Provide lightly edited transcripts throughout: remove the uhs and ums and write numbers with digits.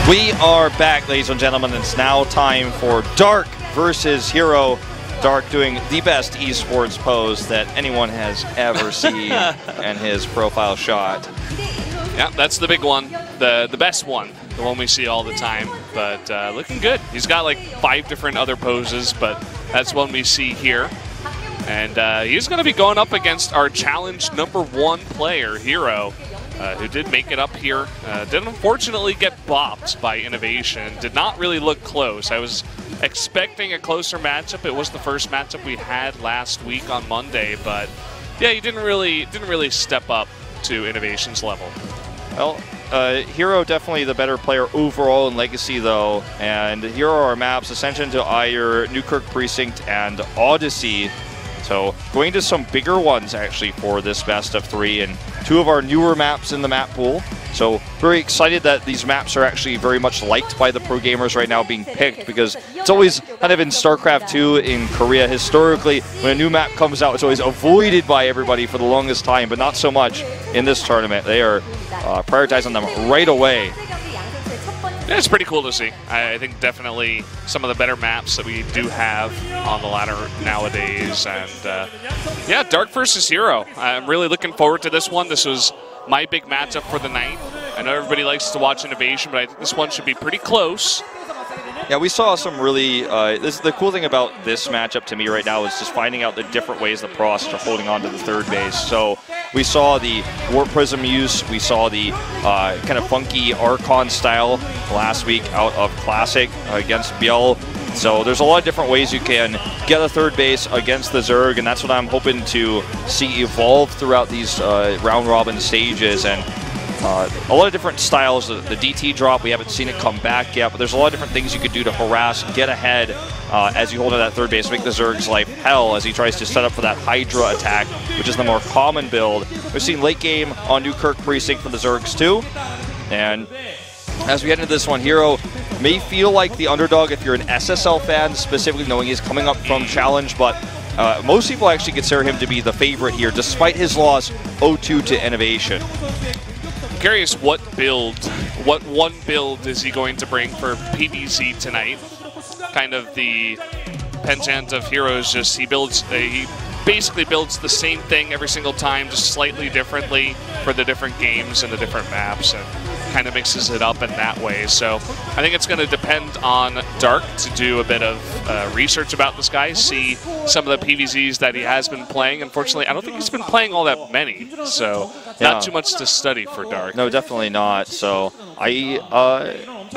We are back, ladies and gentlemen. It's now time for dark versus herO. Dark doing the best esports pose that anyone has ever seen in his profile shot. Yeah, that's the big one, the best one, the one we see all the time. But looking good. He's got like 5 different other poses, but that's one we see here. And he's going to be going up against our challenge #1 player, herO. Who did make it up here. Did unfortunately get bopped by Innovation. Did not really look close. I was expecting a closer matchup. It was the first matchup we had last week on Monday, but yeah, he didn't really step up to Innovation's level. Well, herO definitely the better player overall in Legacy though, and here are our maps: Ascension to Ire, Newkirk Precinct, and Odyssey. So going to some bigger ones actually for this best of 3, and 2 of our newer maps in the map pool. So very excited that these maps are actually very much liked by the pro gamers right now being picked, because it's always kind of in StarCraft 2 in Korea. Historically, when a new map comes out, it's always avoided by everybody for the longest time, but not so much in this tournament. They are prioritizing them right away. Yeah, it's pretty cool to see. I think definitely some of the better maps that we do have on the ladder nowadays. And yeah, Dark versus herO. I'm really looking forward to this one. This was my big matchup for the night. I know everybody likes to watch Innovation, but I think this one should be pretty close. Yeah, we saw some really, the cool thing about this matchup to me right now is just finding out the different ways the Prosts are holding on to the third base. So we saw the Warp Prism use, we saw the kind of funky Archon style last week out of Classic against Biel. So there's a lot of different ways you can get a third base against the Zerg, and that's what I'm hoping to see evolve throughout these round-robin stages. And a lot of different styles. The DT drop, we haven't seen it come back yet, but there's a lot of different things you could do to harass, get ahead as you hold on that third base, make the Zerg's life hell as he tries to set up for that Hydra attack, which is the more common build. We've seen late game on Newkirk Precinct for the Zergs too. And as we head into this one, herO may feel like the underdog if you're an SSL fan, specifically knowing he's coming up from Challenge, but most people actually consider him to be the favorite here, despite his loss 0-2 to Innovation. I'm curious what one build is he going to bring for PvZ tonight. Kind of the penchant of herO is just he basically builds the same thing every single time, just slightly differently for the different games and the different maps, and kind of mixes it up in that way. So I think it's going to depend on Dark to do a bit of research about this guy, see some of the PvZs that he has been playing. Unfortunately, I don't think he's been playing all that many, so not too much to study for Dark. No, definitely not. So I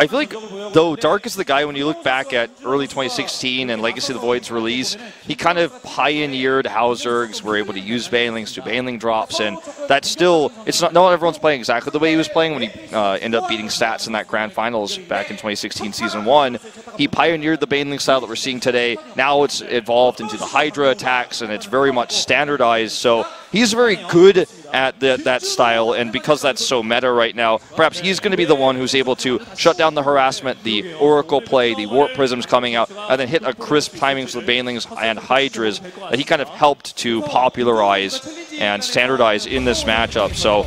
feel like, though, Dark is the guy, when you look back at early 2016 and Legacy of the Void's release, he kind of pioneered how Zergs were able to use banelings, do baneling drops, and that's still, it's not everyone's playing exactly the way he was playing when he ended up beating Stats in that Grand Finals back in 2016 Season 1. He pioneered the baneling style that we're seeing today. Now it's evolved into the Hydra attacks, and it's very much standardized, so he's very good at that style, and because that's so meta right now, perhaps he's going to be the one who's able to shut down the harassment, the Oracle play, the Warp Prisms coming out, and then hit a crisp timings with Banelings and Hydras that he kind of helped to popularize and standardize in this matchup. So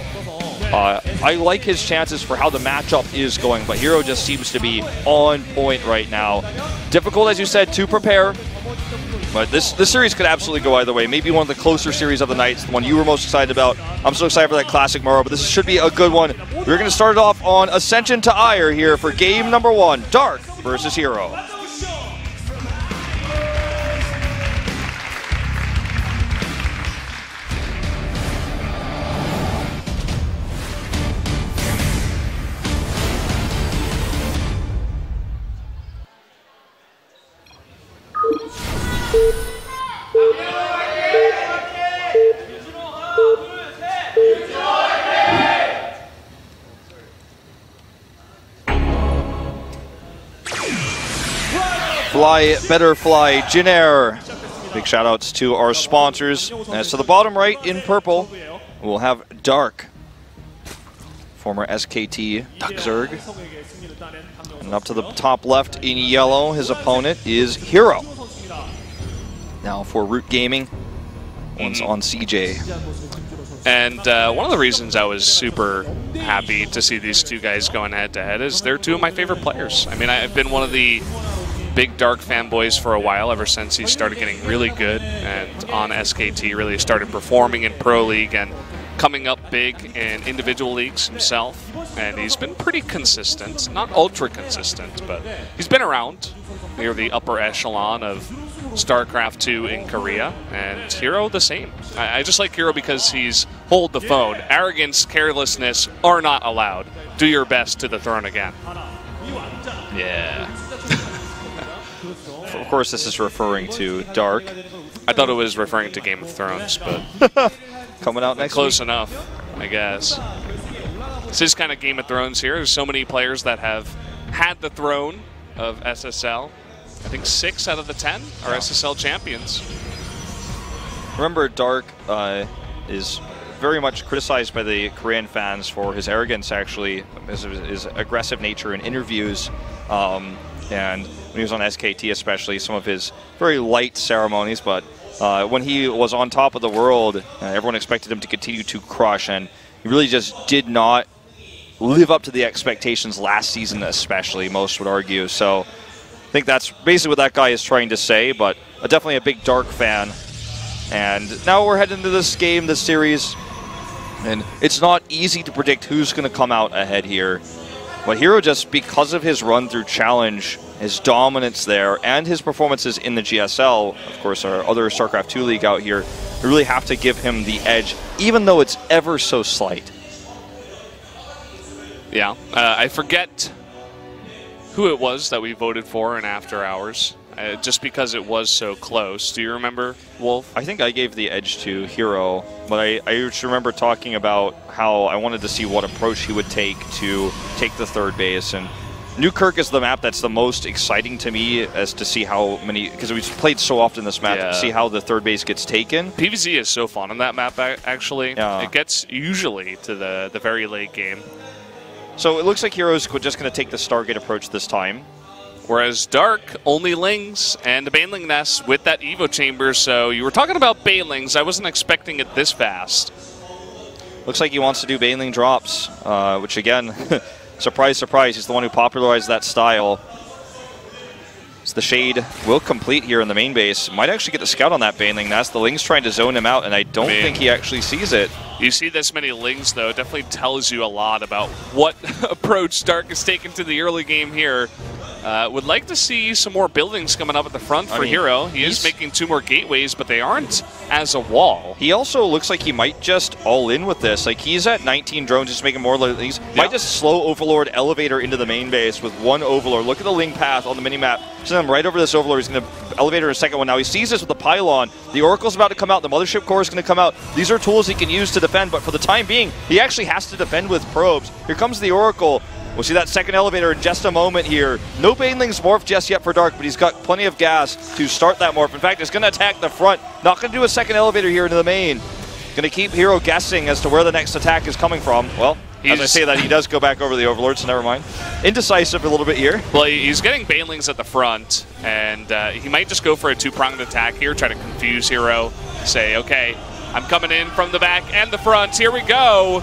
I like his chances for how the matchup is going, but herO just seems to be on point right now. Difficult, as you said, to prepare. But this series could absolutely go either way. Maybe one of the closer series of the night, the one you were most excited about. I'm so excited for that Classic Morrow, but this should be a good one. We're going to start it off on Ascension to Ire here for game #1, Dark versus herO. Fly, better fly, Jinair. Big shout outs to our sponsors. As to the bottom right in purple, we'll have Dark, former SKT Duck Zerg. And up to the top left in yellow, his opponent is herO. Now for Root Gaming, one's on CJ. And one of the reasons I was super happy to see these two guys going head-to-head is they're two of my favorite players. I mean, I've been one of the big Dark fanboys for a while, ever since he started getting really good and on SKT really started performing in Pro League and coming up big in individual leagues himself. And he's been pretty consistent, not ultra consistent, but he's been around near the upper echelon of StarCraft 2 in Korea, and herO the same. I just like herO because he's hold the phone. Arrogance, carelessness are not allowed. Do your best to the throne again. Yeah. Of course, this is referring to Dark. I thought it was referring to Game of Thrones, but coming out next close week. enough, I guess. This is kind of Game of Thrones here. There's so many players that have had the throne of SSL. I think 6 out of the 10 are SSL champions. Remember, Dark is very much criticized by the Korean fans for his arrogance, actually, his aggressive nature in interviews. And when he was on SKT especially, some of his very light ceremonies, but when he was on top of the world, everyone expected him to continue to crush, and he really just did not live up to the expectations last season especially, most would argue. So I think that's basically what that guy is trying to say, but definitely a big Dark fan. And now we're heading into this game, this series, and it's not easy to predict who's going to come out ahead here. But herO, just because of his run through Challenge, his dominance there, and his performances in the GSL, of course our other StarCraft 2 league out here, we really have to give him the edge, even though it's ever so slight. Yeah, I forget who it was that we voted for in After Hours, just because it was so close. Do you remember, Wolf? I think I gave the edge to herO, but I just remember talking about how I wanted to see what approach he would take to take the third base. And Newkirk is the map that's the most exciting to me, as to see how many, because we've played so often this map, to see how the third base gets taken. PvZ is so fun on that map, actually. Yeah. It gets usually to the very late game. So it looks like herO's just going to take the Stargate approach this time. Whereas Dark only Lings and a Baneling Nest with that Evo Chamber. So you were talking about Banelings. I wasn't expecting it this fast. Looks like he wants to do Baneling drops, which again, surprise, surprise, he's the one who popularized that style. So the Shade will complete here in the main base. Might actually get the scout on that Baneling Nest. The Ling's trying to zone him out, and I don't think he actually sees it. You see this many Lings, though, it definitely tells you a lot about what approach Dark has taken to the early game here. Would like to see some more buildings coming up at the front for herO. He is making 2 more gateways, but they aren't as a wall. He also looks like he might just all in with this. Like, he's at 19 drones, just making more. He might just slow Overlord elevator into the main base with 1 Overlord. Look at the Ling path on the minimap. Send him right over this Overlord. He's going to elevator a second one. Now he sees this with the pylon. The Oracle's about to come out. The Mothership Core is going to come out. These are tools he can use to defend, but for the time being, he actually has to defend with probes. Here comes the Oracle. We'll see that second elevator in just a moment here. No Banelings morph just yet for Dark, but he's got plenty of gas to start that morph. In fact, he's going to attack the front. Not going to do a second elevator here into the main. Going to keep herO guessing as to where the next attack is coming from. Well, as I say that, he does go back over the Overlord, so never mind. Indecisive a little bit here. Well, he's getting Banelings at the front, and he might just go for a 2-pronged attack here, try to confuse herO. Say, okay, I'm coming in from the back and the front. Here we go.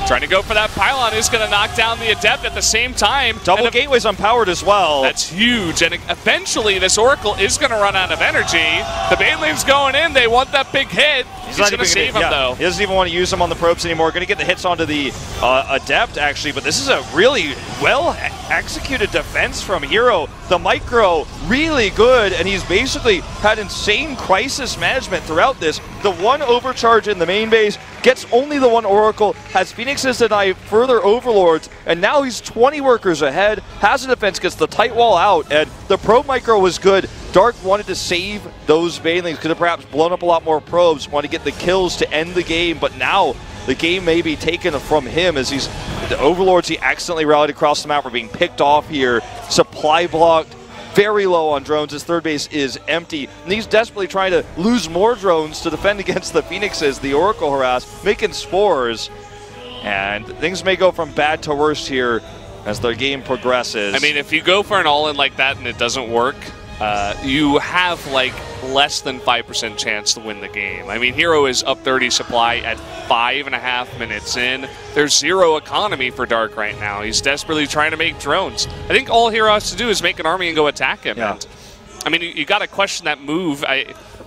Trying to go for that pylon. Is going to knock down the Adept at the same time. Double gateways unpowered as well. That's huge. And eventually this Oracle is going to run out of energy. The Baneling's going in. They want that big hit. He's going to save him, though. He doesn't even want to use them on the probes anymore. Going to get the hits onto the Adept, actually. But this is a really well-executed defense from herO. The micro, really good. And he's basically had insane crisis management throughout this. The 1 overcharge in the main base gets only the 1 Oracle, has Phoenixes deny further Overlords, and now he's 20 workers ahead. Has a defense, gets the tight wall out, and the probe micro was good. Dark wanted to save those Banelings, could have perhaps blown up a lot more probes, wanted to get the kills to end the game, but now the game may be taken from him as the Overlords he accidentally rallied across the map are being picked off here. Supply blocked. Very low on drones. His third base is empty. And he's desperately trying to lose more drones to defend against the Phoenixes, the Oracle harass, making spores. And things may go from bad to worse here as the game progresses. I mean, if you go for an all-in like that and it doesn't work, you have like less than 5% chance to win the game. I mean, herO is up 30 supply at 5.5 minutes in. There's zero economy for Dark right now. He's desperately trying to make drones. I think all herO has to do is make an army and go attack him. Yeah. And, I mean, you got to question that move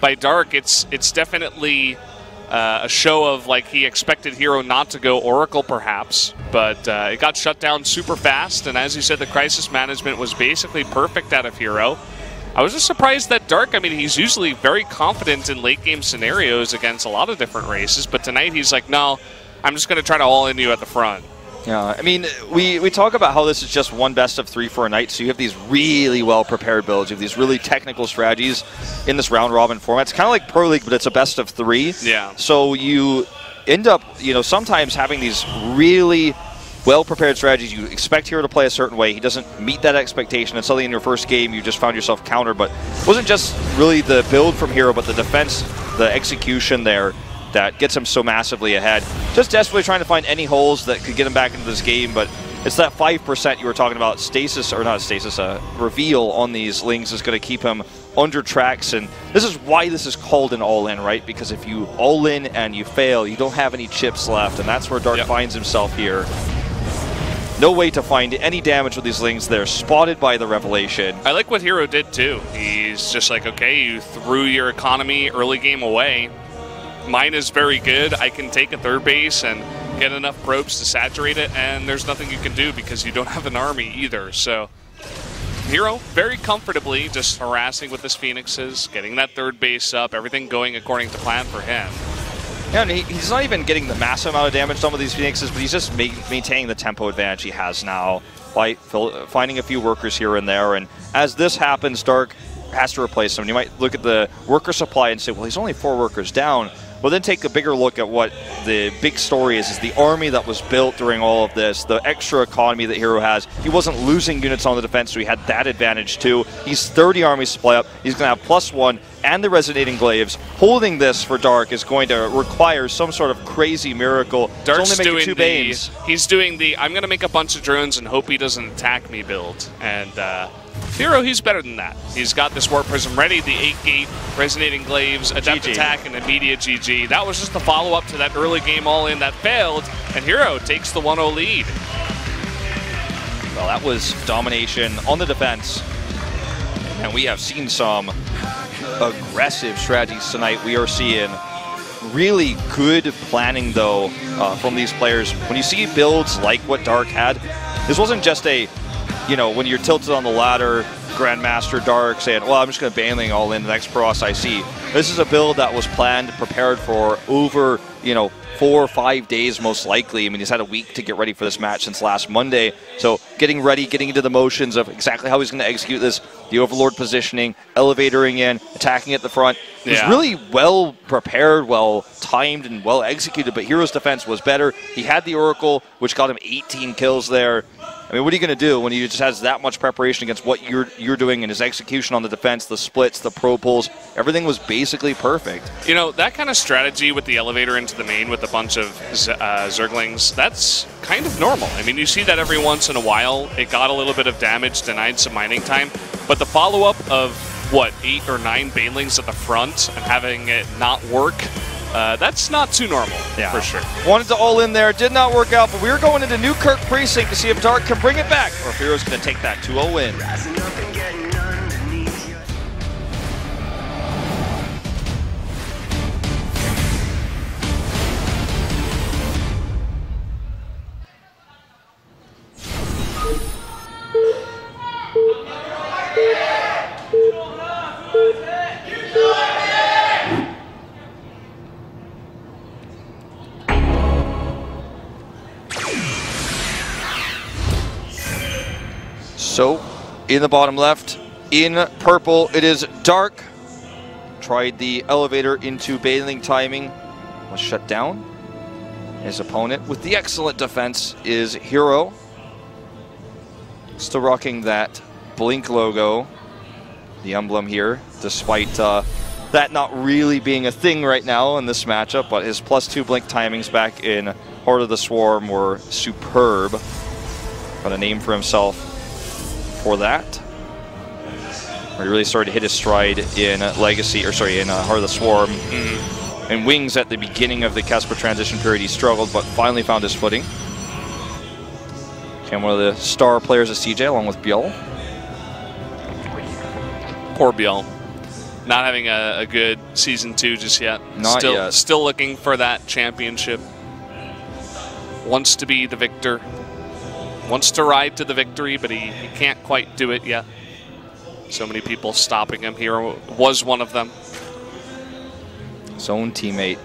by Dark. It's definitely a show of like he expected herO not to go Oracle perhaps, but it got shut down super fast. And as you said, the crisis management was basically perfect out of herO. I was just surprised that Dark, I mean, he's usually very confident in late game scenarios against a lot of different races, but tonight he's like, no, I'm just going to try to all in you at the front. Yeah, I mean, we talk about how this is just one best of 3 for a night, so you have these really well-prepared builds. You have these really technical strategies in this round-robin format. It's kind of like Pro League, but it's a best of 3. Yeah. So you end up, sometimes having these really well-prepared strategies. You expect herO to play a certain way. He doesn't meet that expectation, and suddenly in your first game, you just found yourself countered. But it wasn't just really the build from herO, but the defense, the execution there, that gets him so massively ahead. Just desperately trying to find any holes that could get him back into this game, but it's that 5% you were talking about, stasis, or not stasis, reveal on these lings is going to keep him under tracks, and this is why this is called an all-in, right? Because if you all-in and you fail, you don't have any chips left, and that's where Dark finds himself here. No way to find any damage with these lings. They're spotted by the Revelation. I like what herO did too. He's just like, okay, you threw your economy early game away. Mine is very good. I can take a third base and get enough probes to saturate it, and there's nothing you can do because you don't have an army either. So herO very comfortably just harassing with his Phoenixes, getting that third base up, everything going according to plan for him. Yeah, and he's not even getting the massive amount of damage done with these Phoenixes, but he's just maintaining the tempo advantage he has now by finding a few workers here and there. And as this happens, Dark has to replace them. You might look at the worker supply and say, well, he's only 4 workers down. Well, then take a bigger look at what the big story is the army that was built during all of this, the extra economy that herO has. He wasn't losing units on the defense, so he had that advantage too. He's 30 army supply up. He's going to have +1 and the resonating glaives. Holding this for Dark is going to require some sort of crazy miracle. Dark's only doing 2 Banes. He's doing the I'm going to make a bunch of drones and hope he doesn't attack me build. And herO, he's better than that. He's got this Warp Prism ready, the 8-gate, resonating glaives, adept attack, and immediate GG. That was just the follow-up to that early game all-in that failed, and herO takes the 1-0 lead. Well, that was domination on the defense. And we have seen some aggressive strategies tonight. We are seeing really good planning, though, from these players. When you see builds like what Dark had, this wasn't just a, when you're tilted on the ladder, Grandmaster Dark saying, well, I'm just going to Baneling all in the next Pro I see. This is a build that was planned, prepared for over, 4 or 5 days most likely. I mean, he's had a week to get ready for this match since last Monday. So getting ready, getting into the motions of exactly how he's going to execute this, the Overlord positioning, elevatoring in, attacking at the front. It was really well prepared, well timed, and well executed, but herO's defense was better. He had the Oracle, which got him 18 kills there. I mean, what are you going to do when he just has that much preparation against what you're doing, and his execution on the defense, the splits, the pro pulls, everything was basically perfect. That kind of strategy with the elevator into the main with a bunch of Zerglings, that's kind of normal. I mean, you see that every once in a while. It got a little bit of damage, denied some mining time, but the follow-up of, 8 or 9 Banelings at the front and having it not work, that's not too normal, for sure. Wanted to all in there, did not work out, but we were going into Newkirk Precinct to see if Dark can bring it back, or if herO's going to take that 2-0 win. So, in the bottom left, in purple, it is Dark. Tried the elevator into Baneling timing, was shut down. His opponent, with the excellent defense, is herO. Still rocking that Blink logo, the emblem here, despite that not really being a thing right now in this matchup, but his +2 Blink timings back in Heart of the Swarm were superb. Got a name for himself for that. where he really started to hit his stride in Legacy, or sorry, in Heart of the Swarm. And Wings at the beginning of the Kesper transition period, he struggled, but finally found his footing. And one of the star players at CJ, along with Bjell. Poor Bjell. Not having a good Season 2 just yet. Not yet. Still looking for that championship. Wants to be the victor. Wants to ride to the victory, but he can't quite do it yet. So many people stopping him. herO was one of them. His own teammate.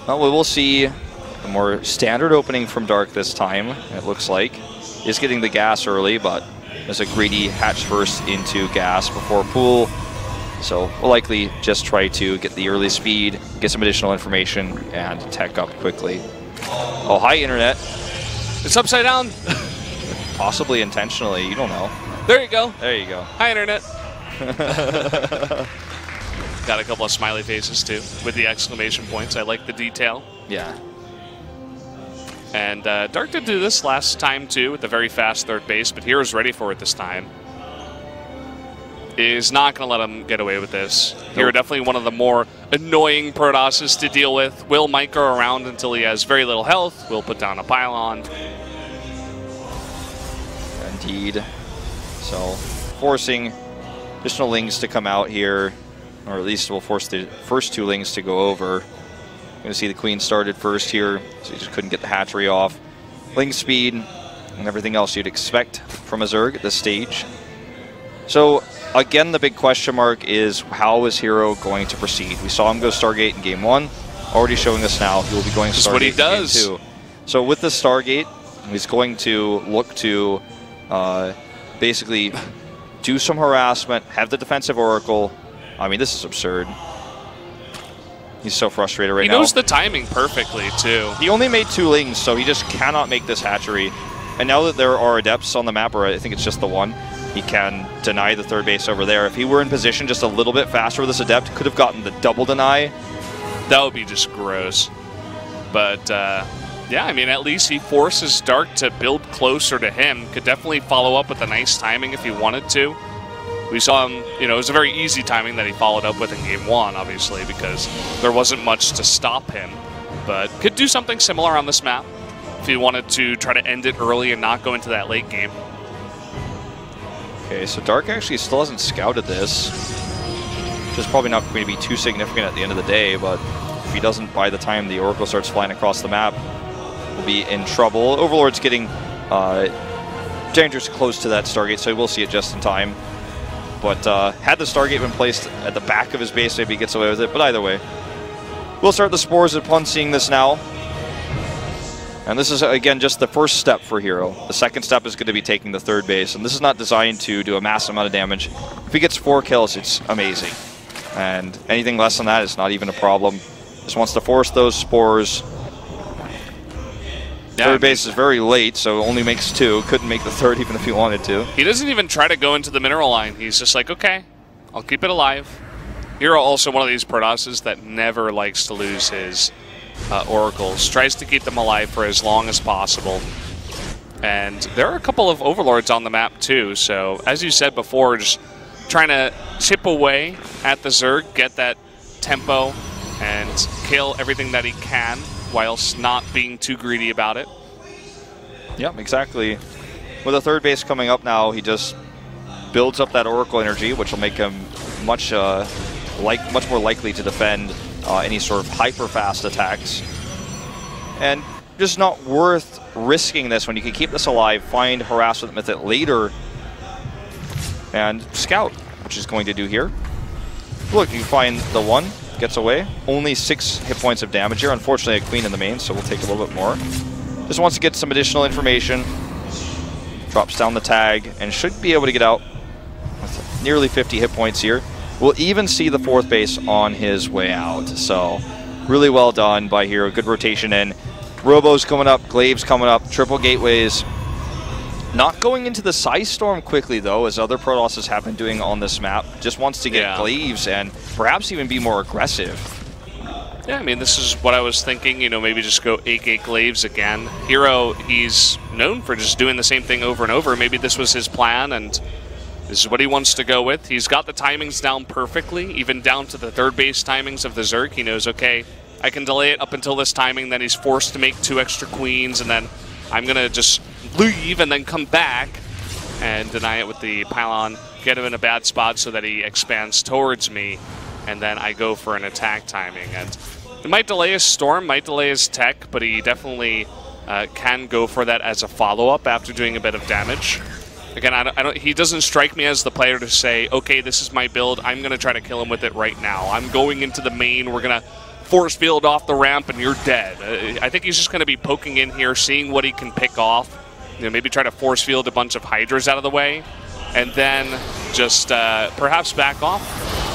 Well, we will see a more standard opening from Dark this time, it looks like. He's getting the gas early, but there's a greedy hatch first into gas before pool. So we'll likely just try to get the early speed, get some additional information, and tech up quickly. Oh, hi, Internet. It's upside down. Possibly intentionally, you don't know. There you go. There you go. Hi, Internet. Got a couple of smiley faces, too, with the exclamation points. I like the detail. Yeah. And Dark did do this last time, too, with the very fast third base, but hero's ready for it this time. Is not going to let him get away with this. herO definitely one of the more annoying Protosses to deal with. Will micro around until he has very little health. Will put down a pylon. Indeed. So, forcing additional Lings to come out here, or at least we'll force the first two Lings to go over. Going to see the Queen started first here, so he just couldn't get the hatchery off. Ling speed and everything else you'd expect from a Zerg at this stage. So, again, the big question mark is how is herO going to proceed? We saw him go Stargate in Game 1, already showing us now he will be going Stargate what he does. in Game 2. So with the Stargate, he's going to look to basically do some harassment, have the defensive Oracle. I mean, this is absurd. He's so frustrated right now. He knows the timing perfectly, too. He only made 2 Lings, so he just cannot make this hatchery. And now that there are Adepts on the map, or I think it's just the one, he can deny the third base over there. If he were in position just a little bit faster with this Adept, could have gotten the double deny. That would be just gross. But, yeah, I mean, at least he forces Dark to build closer to him. Could definitely follow up with a nice timing if he wanted to. We saw him, you know, it was a very easy timing that he followed up with in Game 1, obviously, because there wasn't much to stop him. But could do something similar on this map if he wanted to try to end it early and not go into that late game. Okay, so Dark actually still hasn't scouted this, which is probably not going to be too significant at the end of the day, but if he doesn't by the time the Oracle starts flying across the map, we'll be in trouble. Overlord's getting dangerously close to that Stargate, so we'll see it just in time. But had the Stargate been placed at the back of his base, maybe he gets away with it. But either way, we'll start the Spores upon seeing this now. And this is, again, just the first step for herO. The second step is going to be taking the third base. And this is not designed to do a massive amount of damage. If he gets 4 kills, it's amazing. And anything less than that is not even a problem. Just wants to force those Spores. Yeah, third base is very late, so only makes 2. Couldn't make the third even if he wanted to. He doesn't even try to go into the mineral line. He's just like, okay, I'll keep it alive. herO also one of these Protosses that never likes to lose his Oracles. Tries to keep them alive for as long as possible. And there are a couple of Overlords on the map too, so as you said before, just trying to chip away at the Zerg, get that tempo, and kill everything that he can, whilst not being too greedy about it. Yep, exactly. With a third base coming up now, he just builds up that Oracle energy, which will make him much more likely to defend any sort of hyper-fast attacks. And just not worth risking this when you can keep this alive, find harassment with it later, and scout, which he's going to do here. Look, you find the 1. Gets away. Only 6 hit points of damage here. Unfortunately, a Queen in the main, so we'll take a little bit more. Just wants to get some additional information. Drops down the tag and should be able to get out with nearly 50 hit points here. We'll even see the 4th base on his way out. So, really well done by herO. Good rotation in. Robo's coming up. Glaive's coming up. Triple gateways. Not going into the Psy Storm quickly, though, as other Protosses have been doing on this map. Just wants to get Glaives and perhaps even be more aggressive. Yeah, I mean, this is what I was thinking, you know, maybe just go 8-gate Glaives again. herO, he's known for just doing the same thing over and over. Maybe this was his plan, and This is what he wants to go with. He's got the timings down perfectly, even down to the third base timings of the Zerg. He knows, okay, I can delay it up until this timing, then he's forced to make 2 extra queens, and then I'm going to just leave and then come back and deny it with the pylon, get him in a bad spot so that he expands towards me, and then I go for an attack timing. And it might delay his storm, might delay his tech, but he definitely can go for that as a follow-up after doing a bit of damage. Again, he doesn't strike me as the player to say, okay, this is my build, I'm going to try to kill him with it right now. I'm going into the main, we're going to force field off the ramp, and you're dead. I think he's just going to be poking in here, seeing what he can pick off. You know, maybe try to force field a bunch of Hydras out of the way, and then just perhaps back off.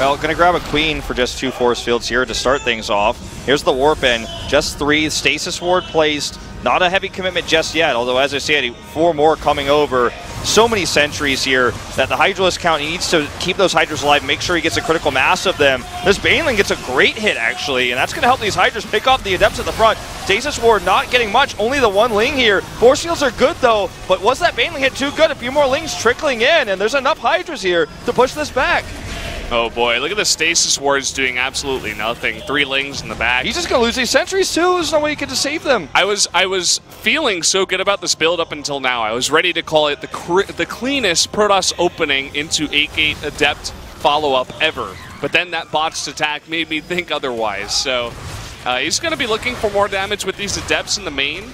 Well, going to grab a queen for just 2 force fields here to start things off. Here's the warp in, just 3, stasis ward placed. Not a heavy commitment just yet, although as I said, 4 more coming over. So many sentries here that the Hydralisk count, he needs to keep those Hydras alive, make sure he gets a critical mass of them. This Baneling gets a great hit, actually, and that's going to help these Hydras pick off the Adepts at the front. Stasis Ward not getting much, only the 1 Ling here. Force fields are good, though, but was that Baneling hit too good? A few more Lings trickling in, and there's enough Hydras here to push this back. Oh boy, look at the Stasis Wards doing absolutely nothing. 3 Lings in the back. He's just going to lose these sentries too. There's no way he can just save them. I was feeling so good about this build up until now. I was ready to call it the cleanest Protoss opening into 8-gate Adept follow-up ever. But then that botched attack made me think otherwise. So he's going to be looking for more damage with these Adepts in the main.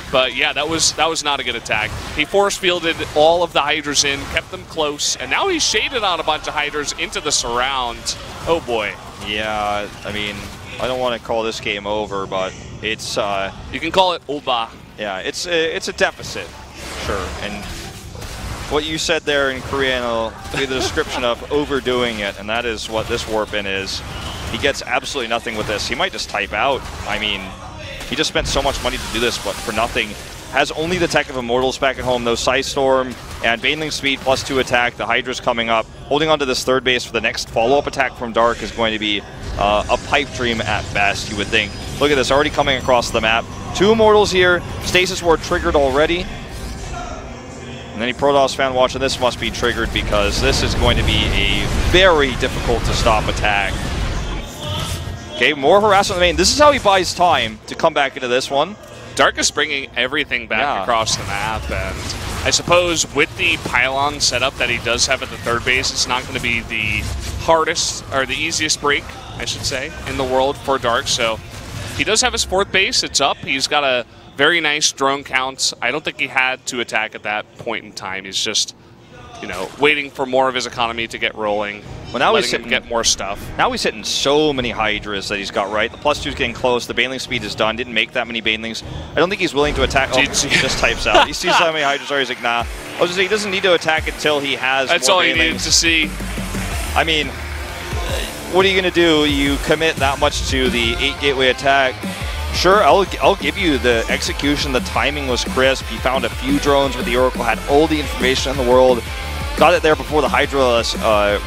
But yeah, that was not a good attack. He force fielded all of the Hydras in, kept them close, and now he's shaded on a bunch of Hydras into the surround. Oh boy. Yeah, I mean, I don't want to call this game over, but it's you can call it Ulba. Yeah, it's a deficit, sure. And what you said there in Korean will be the description of overdoing it, and that is what this warp in is. He gets absolutely nothing with this. He might just type out. I mean, he just spent so much money to do this, but for nothing. Has only the tech of Immortals back at home, though. Storm and Baneling speed +2 attack. The Hydra's coming up. Holding on to this third base for the next follow-up attack from Dark is going to be a pipe dream at best, you would think. Look at this, already coming across the map. 2 Immortals here. Stasis Ward triggered already. And any Protoss fan watching this must be triggered because this is going to be a very difficult to stop attack. Okay, more harassment in the main. This is how he buys time to come back into this one. Dark is bringing everything back across the map, and I suppose with the pylon setup that he does have at the third base, it's not going to be the hardest, or the easiest break, I should say, in the world for Dark. So he does have his 4th base. It's up. He's got a very nice drone count. I don't think he had to attack at that point in time. He's just, you know, waiting for more of his economy to get rolling. Well, now he's hitting, get more stuff. Now he's hitting so many Hydras that he's got right. The +2 is getting close. The Baneling speed is done. Didn't make that many Banelings. I don't think he's willing to attack. Oh, he just types out. He sees how many Hydras are. He's like, nah. I was going to say, he doesn't need to attack until he has That's more all Banelings. he needed to see. I mean, what are you going to do? You commit that much to the 8-gateway attack. Sure, I'll give you the execution. The timing was crisp. He found a few drones with the Oracle, had all the information in the world. Got it there before the Hydras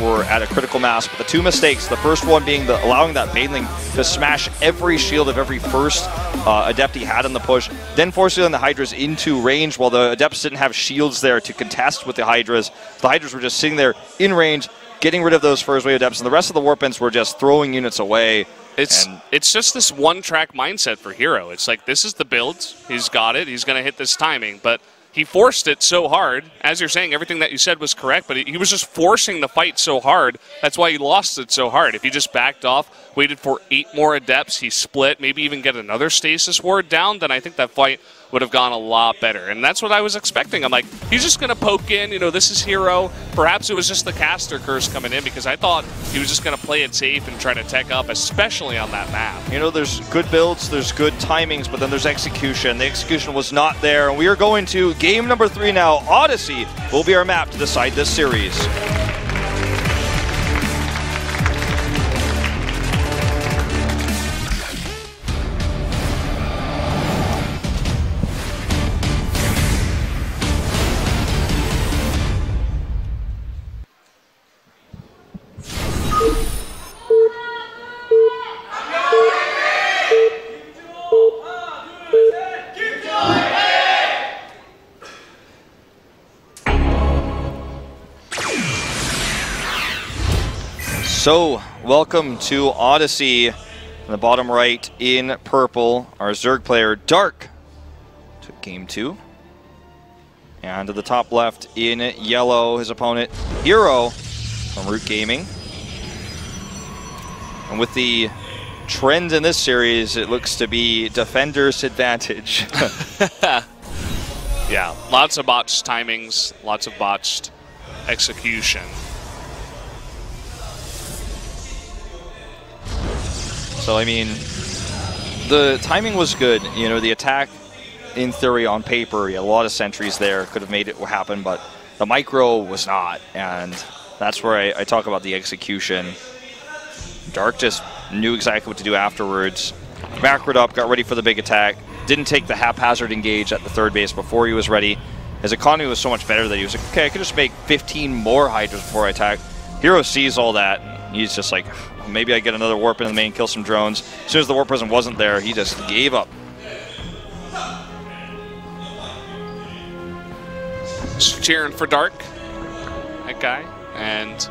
were at a critical mass. But the 2 mistakes, the first one being allowing that Baneling to smash every shield of every first Adept he had in the push, then forcing the Hydras into range while the Adepts didn't have shields there to contest with the Hydras. The Hydras were just sitting there in range, getting rid of those first wave Adepts, and the rest of the warp-ins were just throwing units away. It's just this one-track mindset for herO. It's like, this is the build. He's got it. He's going to hit this timing. But he forced it so hard. As you're saying, everything that you said was correct, but he was just forcing the fight so hard. That's why he lost it so hard. If he just backed off, waited for 8 more Adepts, he split, maybe even get another Stasis Ward down, then I think that fight would have gone a lot better. And that's what I was expecting. I'm like, he's just going to poke in. You know, this is herO. Perhaps it was just the caster curse coming in because I thought he was just going to play it safe and try to tech up, especially on that map. You know, there's good builds, there's good timings, but then there's execution. The execution was not there. And we are going to game number 3 now. Odyssey will be our map to decide this series. So, welcome to Odyssey. In the bottom right in purple, our Zerg player Dark took game 2. And to the top left in yellow, his opponent herO from Root Gaming. And with the trend in this series, it looks to be defender's advantage. Yeah, lots of botched timings, lots of botched execution. So, I mean, the timing was good. You know, the attack, in theory, on paper, a lot of sentries there could have made it happen, but the micro was not. And that's where I talk about the execution. Dark just knew exactly what to do afterwards. Macroed up, got ready for the big attack. Didn't take the haphazard engage at the third base before he was ready. His economy was so much better that he was like, okay, I could just make 15 more Hydras before I attack. herO sees all that. He's just like, maybe I get another warp in the main, kill some drones. As soon as the warp presence wasn't there, he just gave up. Just cheering for Dark, that guy. And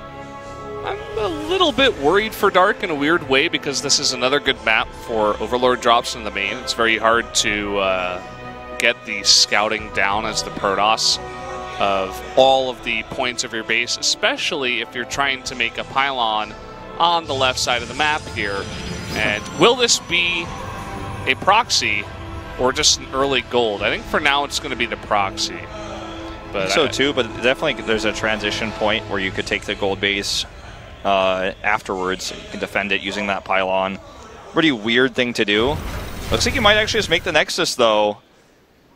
I'm a little bit worried for Dark in a weird way because this is another good map for Overlord drops in the main. It's very hard to get the scouting down as the Protoss of all of the points of your base, especially if you're trying to make a pylon on the left side of the map here. And will this be a proxy or just an early gold? I think for now it's going to be the proxy. But so too, but definitely there's a transition point where you could take the gold base afterwards. You can defend it using that pylon. Pretty weird thing to do. Looks like you might actually just make the Nexus though.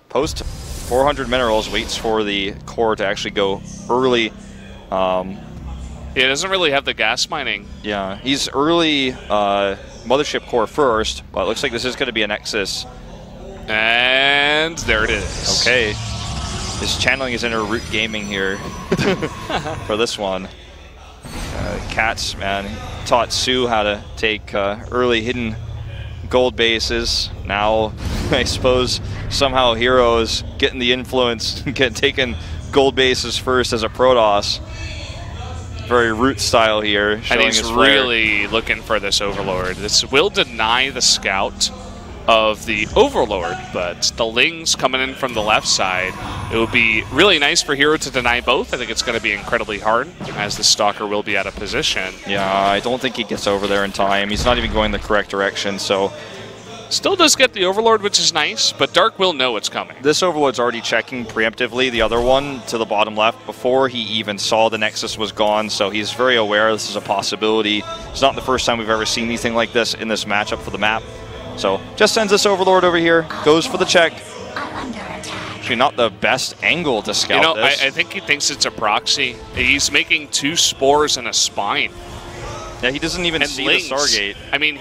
Post 400 minerals, waits for the core to actually go early. It doesn't really have the gas mining. Yeah, he's early mothership core first, but it looks like this is going to be a Nexus. And there it is. Okay. His channeling his inner Root Gaming here for this one. Cats, man, taught Sue how to take early hidden gold bases. Now, I suppose somehow herO is getting the influence, taking gold bases first as a Protoss. Very Root style here. And he's really looking for this Overlord. This will deny the scout of the Overlord, but the Lings coming in from the left side, it would be really nice for herO to deny both. I think it's going to be incredibly hard, as the Stalker will be out of position. Yeah, I don't think he gets over there in time. He's not even going the correct direction, so... Still does get the Overlord, which is nice, but Dark will know it's coming. This Overlord's already checking preemptively the other one to the bottom left before he even saw the Nexus was gone, so he's very aware this is a possibility. It's not the first time we've ever seen anything like this in this matchup for the map. So, just sends this Overlord over here, goes for the check. Actually, not the best angle to scout this. I think he thinks it's a proxy. He's making 2 spores and a spine. Yeah, he doesn't even see the Stargate. I mean,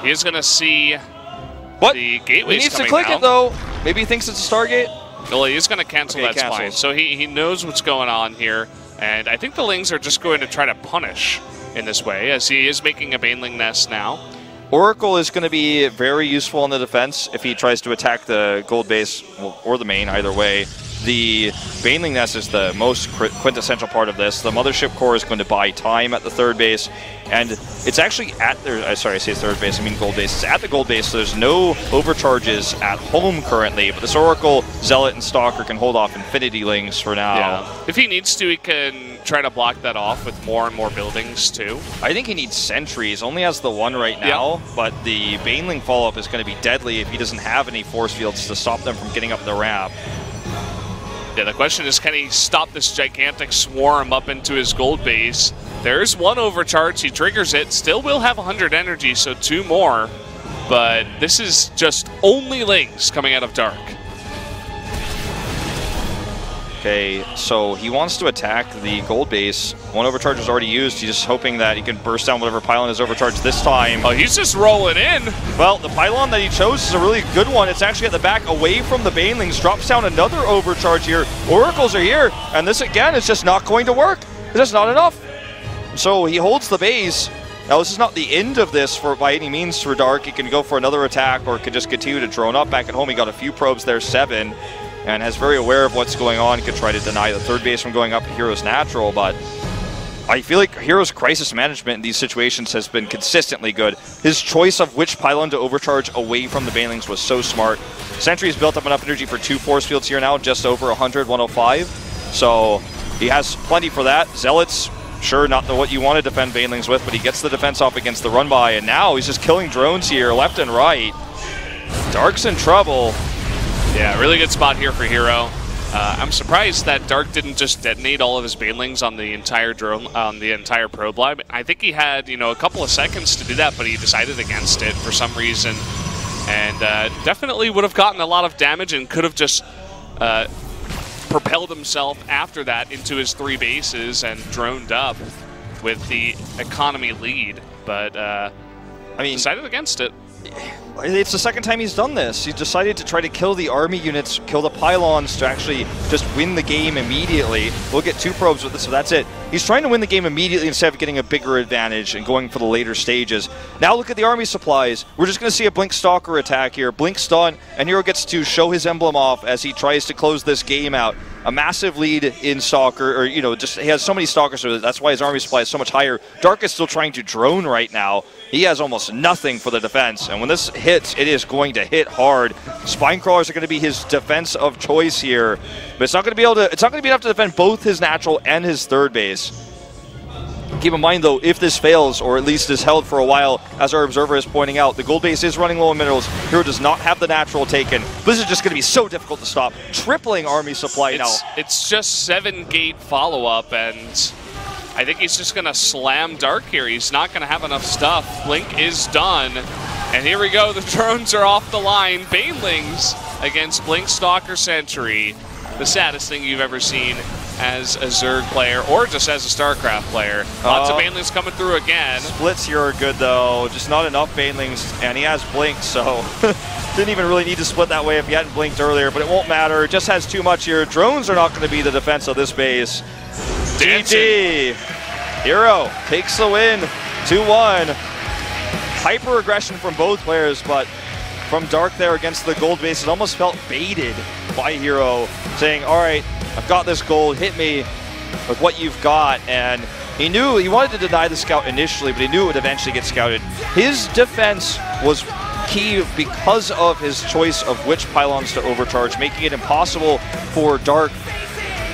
he's going to see the gateways. He needs to coming click down. it, though. Maybe he thinks it's a Stargate. Well, he's going to cancel that spine. So he knows what's going on here. And I think the Lings are just going to try to punish in this way, as he is making a Baneling Nest now. Oracle is going to be very useful in the defense if he tries to attack the gold base, or the main, either way. The Baneling Nest is the most quintessential part of this. The Mothership Core is going to buy time at the third base, and it's actually at their, sorry, I say third base, I mean gold base. It's at the gold base, so there's no overcharges at home currently, but this Oracle, Zealot, and Stalker can hold off Infinity Lings for now. Yeah. If he needs to, he can try to block that off with more and more buildings, too. I think he needs sentries, only has the one right now, but the Baneling follow-up is going to be deadly if he doesn't have any force fields to stop them from getting up the ramp. Yeah, the question is, can he stop this gigantic swarm up into his gold base? There's one overcharge. He triggers it. Still will have 100 energy, so 2 more. But this is just only Lings coming out of Dark. Okay, so he wants to attack the gold base. One overcharge is already used. He's just hoping that he can burst down whatever pylon is overcharged this time. Oh, he's just rolling in. Well, the pylon that he chose is a really good one. It's actually at the back, away from the Banelings. Drops down another overcharge here. Oracles are here, and this again is just not going to work. It's just not enough. So he holds the base. Now, this is not the end of this by any means for Dark. He can go for another attack or could just continue to drone up. Back at home, he got a few probes there, 7. And is very aware of what's going on. Could try to deny the third base from going up hero's natural, but I feel like herO's crisis management in these situations has been consistently good. His choice of which pylon to overcharge away from the banelings was so smart. Sentry's built up enough energy for 2 force fields here now, just over 100, 105. So he has plenty for that. Zealots, sure, not what you want to defend banelings with, but he gets the defense off against the run by, and now he's just killing drones here, left and right. Dark's in trouble. Yeah, really good spot here for herO. I'm surprised that Dark didn't just detonate all of his banelings on the entire drone, on the entire probe line. I think he had, you know, a couple of seconds to do that, but he decided against it for some reason, and definitely would have gotten a lot of damage and could have just propelled himself after that into his 3 bases and droned up with the economy lead. But I mean, decided against it. It's the second time he's done this. He decided to try to kill the army units, kill the pylons to actually just win the game immediately. We'll get 2 probes with this, so that's it. He's trying to win the game immediately instead of getting a bigger advantage and going for the later stages. Now look at the army supplies. We're just going to see a Blink Stalker attack here. Blink stun, and herO gets to show his emblem off as he tries to close this game out. A massive lead in Stalker, or, you know, just he has so many Stalkers, so that's why his army supply is so much higher. Dark is still trying to drone right now. He has almost nothing for the defense, and when this hits, it is going to hit hard. Spine crawlers are going to be his defense of choice here, but it's not going to be able to. It's not going to be enough to defend both his natural and his 3rd base. Keep in mind, though, if this fails, or at least is held for a while, as our observer is pointing out, the gold base is running low on minerals. herO does not have the natural taken. This is just going to be so difficult to stop. Tripling army supply now. It's just 7-gate follow-up, and I think he's just going to slam Dark here. He's not going to have enough stuff. Blink is done. And here we go. The drones are off the line. Banelings against Blink Stalker Sentry. The saddest thing you've ever seen as a Zerg player, or just as a StarCraft player. Lots of banelings coming through again. Splits here are good, though. Just not enough banelings, and he has Blink, so didn't even really need to split that way if he hadn't blinked earlier, but it won't matter. Just has too much here. Drones are not going to be the defense of this base. GG. herO takes the win, 2-1. Hyper aggression from both players, but from Dark there against the gold base, it almost felt baited by herO, saying, all right, I've got this gold, hit me with what you've got. And he knew he wanted to deny the scout initially, but he knew it would eventually get scouted. His defense was key because of his choice of which pylons to overcharge, making it impossible for Dark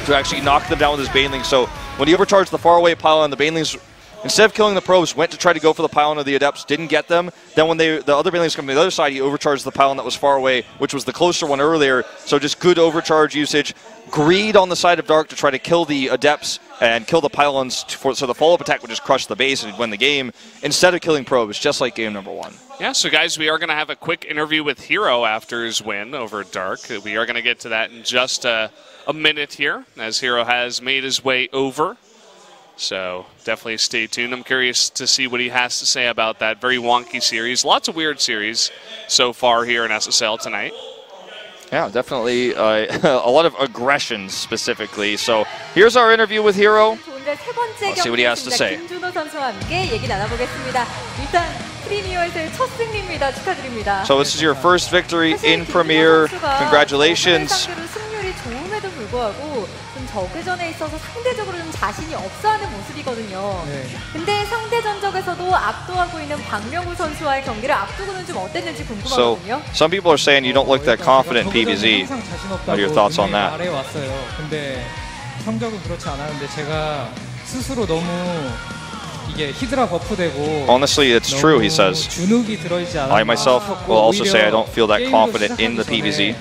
to actually knock them down with his banelings. So when he overcharged the faraway pylon, the banelings, instead of killing the probes, went to try to go for the pylon of the adepts, didn't get them. Then when the other banelings come to the other side, he overcharged the pylon that was far away, which was the closer one earlier. So just good overcharge usage. Greed on the side of Dark to try to kill the adepts and kill the pylons, so the follow-up attack would just crush the base and he'd win the game, instead of killing probes, just like game number 1. Yeah, so guys, we are going to have a quick interview with herO after his win over Dark. We are going to get to that in just a minute here, as herO has made his way over. So definitely stay tuned. I'm curious to see what he has to say about that very wonky series. Lots of weird series so far here in SSL tonight. Yeah, definitely a lot of aggression specifically. So here's our interview with herO. Let's see what he has to say. So this is your first victory in Premier. Congratulations. 저그전에 있어서 상대적으로 좀 자신이 없어하는 모습이거든요. 근데 상대 전적에서도 압도하고 있는 박명우 선수와의 경기를 앞두고는 좀 어땠는지 궁금하거든요. So some people are saying you don't look that confident in PBZ. What are your thoughts on that? 근데 성적은 그렇지 않았는데 제가 스스로 너무 이게 히드라 버프되고 Honestly, it's true, he says. 주눅이 들어있지 않아. I myself will also say I don't feel that confident in the PBZ.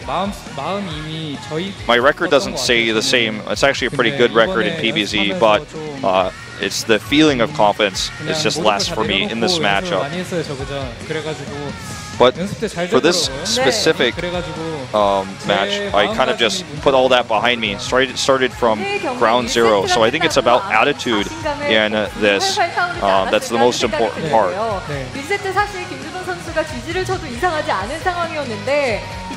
마음이 이미 저희 My record doesn't say the same. It's actually a pretty good record in PBZ, but it's the feeling of confidence is just less for me in this matchup. But for this specific match, I kind of just put all that behind me. Started from ground zero. So I think it's about attitude in this. That's the most important part.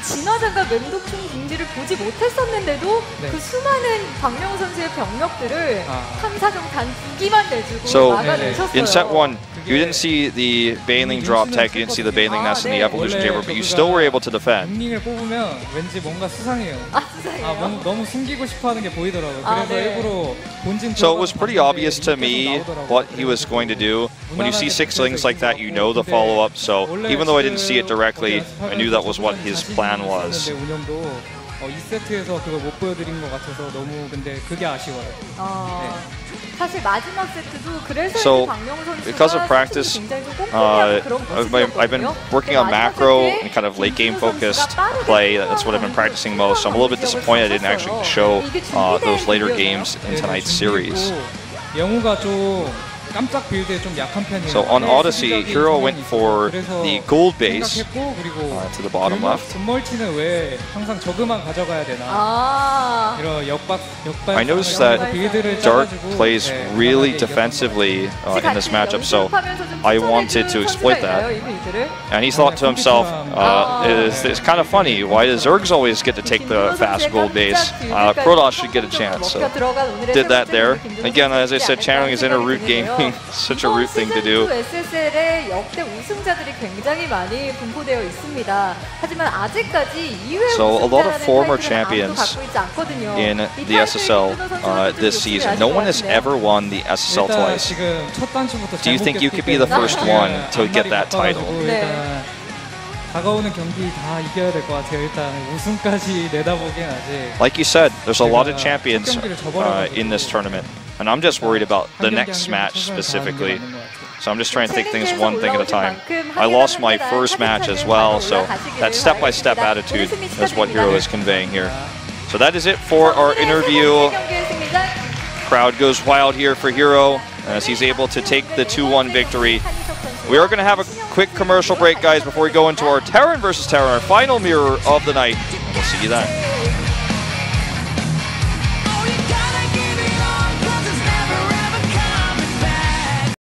진화장과 맹독충 빙지를 보지 못했었는데도 그 수많은 박명우 선수의 병력들을 탐사정 단 2기만 내주고 막아내셨어요. In set 1, you didn't see the Baneling drop tech, you didn't see the Baneling nest in the evolution chamber, but you still were able to defend. 링을 뽑으면 왠지 뭔가 수상해요. 감사해요. 너무 숨기고 싶어하는 게 보이더라고요. 그래서 네. 일부러 본진 So it was pretty obvious to me what he was going to do. When you see six slings like that, you know the follow-up. So even though I didn't see it directly, I knew that was what his plan was. 운영도 2세트에서 그걸 못 보여드린 것 같아서 너무 근데 그게 아쉬워요. 사실 마지막 세트도 그래서 So, 박명호 선수가 because of practice, 굉장히 좀 꼼꼼해하는 그런 I've been 모습이었거든요. working on macro and kind of late game focused play. That's what I've been practicing most. So I'm a little bit disappointed I didn't actually show those later games in tonight's series. 영우가 좀 깜짝 빌드에 좀 약한 편이에요. So on Odyssey, herO went for the gold base to the bottom left. 멀티는 왜 항상 저그만 가져가야 되나? 이런 역박 I noticed that Dark plays really defensively in this matchup, so I wanted to exploit that. And he thought to himself, it's kind of funny, why does Zergs always get to take the fast gold base? Protoss should get a chance. So did that there. Again, as I said, channeling his inner root game. Such a root thing to do. SSL의 역대 우승자들이 굉장히 많이 분포되어 있습니다. 하지만 아직까지 2회 So a lot of former champions champions in the SSL this season. No one has ever won the SSL twice. Do you think you could be the first one to get that title? 다가오는 경기 다 이겨야 될 것 같아요. 일단 우승까지 내다보긴 아직. Like you said, there's a lot of champions in this tournament, and I'm just worried about the next match specifically. So I'm just trying to take things one thing at a time. I lost my first match as well, so that step-by-step attitude is what herO is conveying here. So that is it for our interview. Crowd goes wild here for herO as he's able to take the 2-1 victory. We are going to have a quick commercial break, guys, before we go into our Terran versus Terran, our final mirror of the night. We'll see you then.